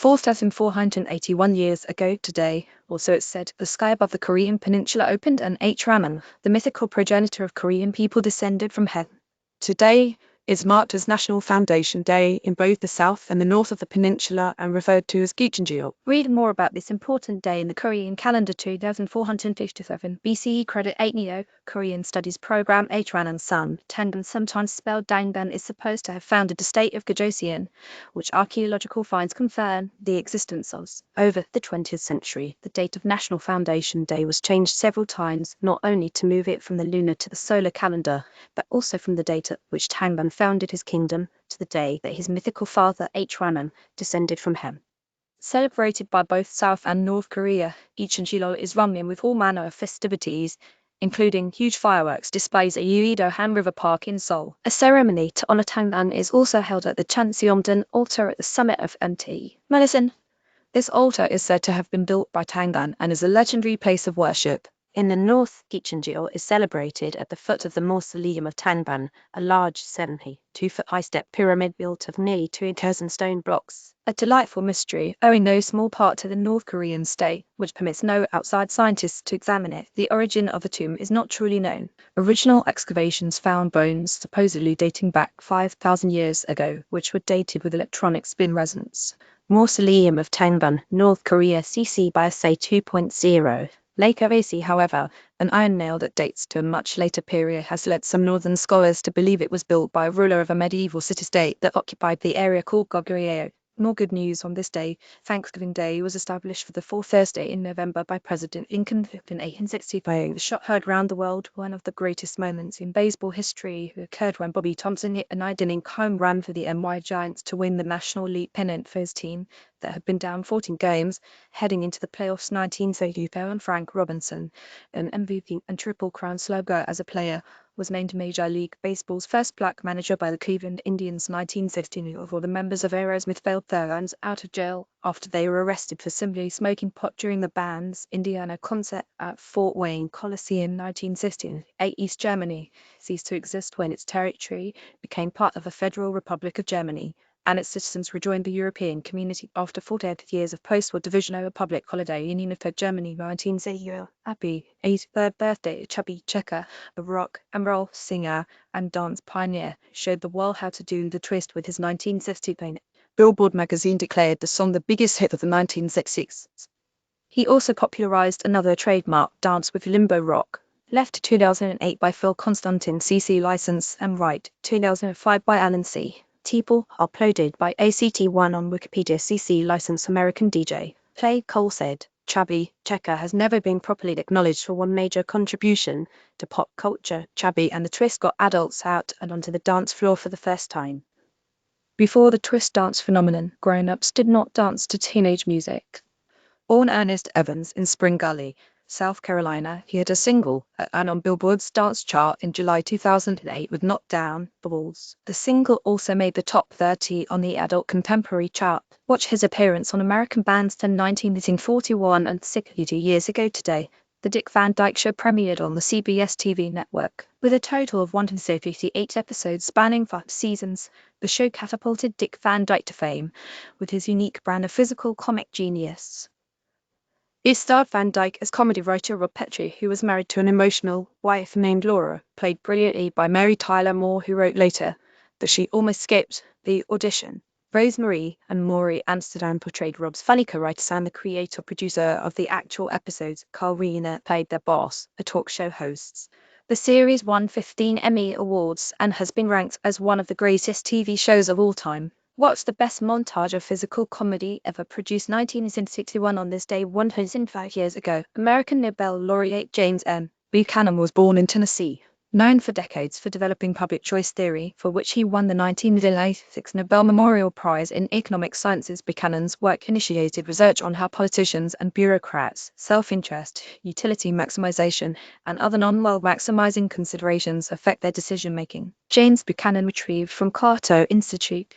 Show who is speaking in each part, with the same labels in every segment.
Speaker 1: 4,481 years ago today, or so it's said, the sky above the Korean Peninsula opened and Hwanung, the mythical progenitor of Korean people, descended from heaven.
Speaker 2: Today is marked as National Foundation Day in both the south and the north of the peninsula and referred to as Gaecheonjeol.
Speaker 1: Read more about this important day in the Korean calendar. 2457 BCE. Credit Ateneo, Korean Studies Program. Hwanung son, Tangun, sometimes spelled Dangun, is supposed to have founded the state of Gojoseon, which archaeological finds confirm the existence of. Over the 20th century, the date of National Foundation Day was changed several times, not only to move it from the lunar to the solar calendar, but also from the date at which Tangun founded his kingdom to the day that his mythical father Hwanung descended from heaven. Celebrated by both South and North Korea, Gaecheonjeol is run with all manner of festivities, including huge fireworks displays at Uido-han River Park in Seoul. A ceremony to honor Tangun is also held at the Chanseomdon altar at the summit of Mt. Medicine. This altar is said to have been built by Tangun and is a legendary place of worship.
Speaker 2: In the north, Gaecheonjeol is celebrated at the foot of the mausoleum of Tangun, a large 72-foot-high step pyramid built of nearly 2,000 stone blocks.
Speaker 1: A delightful mystery, owing no small part to the North Korean state, which permits no outside scientists to examine it. The origin of the tomb is not truly known. Original excavations found bones supposedly dating back 5,000 years ago, which were dated with electronic spin resonance.
Speaker 2: Mausoleum of Tangun, North Korea, CC by SA 2.0.
Speaker 1: Lake Ovasi, however, an iron nail that dates to a much later period, has led some northern scholars to believe it was built by a ruler of a medieval city-state that occupied the area called Gojoseon. More good news on this day. Thanksgiving Day was established for the fourth Thursday in November by President Lincoln in 1865. The shot heard round the world, one of the greatest moments in baseball history, occurred when Bobby Thompson hit a ninth-inning home run for the NY Giants to win the National League pennant for his team that had been down 14 games heading into the playoffs. 1934, and Frank Robinson, an MVP and Triple Crown slugger as a player, was named Major League Baseball's first black manager by the Cleveland Indians. 1915, although the members of Aerosmith bailed their fans out of jail after they were arrested for simply smoking pot during the band's Indiana concert at Fort Wayne Coliseum. 1916, East Germany ceased to exist when its territory became part of the Federal Republic of Germany, and its citizens rejoined the European community after 48 years of post-war division over public holiday in unified Germany. 1960, happy 83rd birthday to Chubby Checker, a rock and roll singer and dance pioneer, showed the world how to do the twist with his 1960 paint. Billboard magazine declared the song the biggest hit of the 1960s. He also popularized another trademark dance with limbo rock. Left 2008 by Phil Constantine, CC license and right, 2005 by Alan C. Teeple, uploaded by ACT1 on Wikipedia, CC license. American DJ. Play Cole said, Chubby Checker has never been properly acknowledged for one major contribution to pop culture. Chubby and the Twist got adults out and onto the dance floor for the first time. Before the Twist dance phenomenon, grown-ups did not dance to teenage music. Born Ernest Evans in Spring Gully, South Carolina, he had a single and on Billboard's dance chart in July 2008 with Knock Down Balls. The single also made the top 30 on the adult contemporary chart. Watch his appearance on American Bandstand 1941 and 62 years ago today. The Dick Van Dyke Show premiered on the CBS TV network. With a total of 158 episodes spanning 5 seasons, the show catapulted Dick Van Dyke to fame with his unique brand of physical comic genius. It starred Van Dyke as comedy writer Rob Petrie, who was married to an emotional wife named Laura, played brilliantly by Mary Tyler Moore, who wrote later that she almost skipped the audition. Rosemarie and Maury Amsterdam portrayed Rob's funny co-writers, and the creator-producer of the actual episodes, Carl Reiner, played their boss, a talk show hosts. The series won 15 Emmy Awards and has been ranked as one of the greatest TV shows of all time. What's the best montage of physical comedy ever produced? 1961. On this day 105 years ago, American Nobel laureate James M. Buchanan was born in Tennessee. Known for decades for developing public choice theory, for which he won the 1986 Nobel Memorial Prize in Economic Sciences, Buchanan's work initiated research on how politicians and bureaucrats' self-interest, utility maximization, and other non-wealth maximizing considerations affect their decision-making. James Buchanan retrieved from Cato Institute.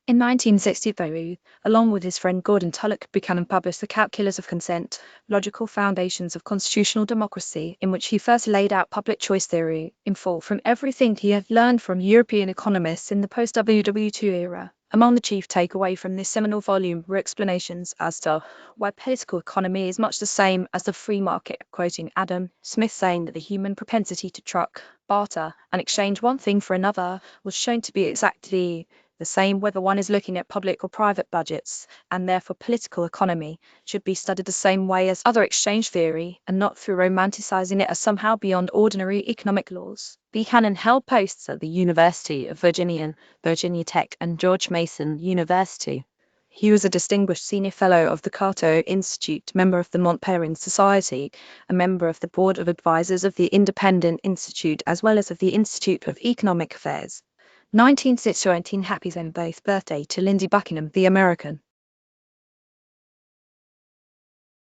Speaker 1: In 1963, along with his friend Gordon Tullock, Buchanan published The Calculus of Consent, Logical Foundations of Constitutional Democracy, in which he first laid out public choice theory in full from everything he had learned from European economists in the post-WW II era. Among the chief takeaway from this seminal volume were explanations as to why political economy is much the same as the free market, quoting Adam Smith saying that the human propensity to truck, barter, and exchange one thing for another was shown to be exactly the same whether one is looking at public or private budgets, and therefore political economy should be studied the same way as other exchange theory and not through romanticizing it as somehow beyond ordinary economic laws.
Speaker 2: Buchanan held posts at the University of Virginia, Virginia Tech, and George Mason University.
Speaker 1: He was a distinguished senior fellow of the Cato Institute, member of the Mont Pelerin Society, a member of the board of advisors of the Independent Institute, as well as of the Institute of Economic Affairs. 19 happy 70th birthday to Lindsey Buckingham, the American.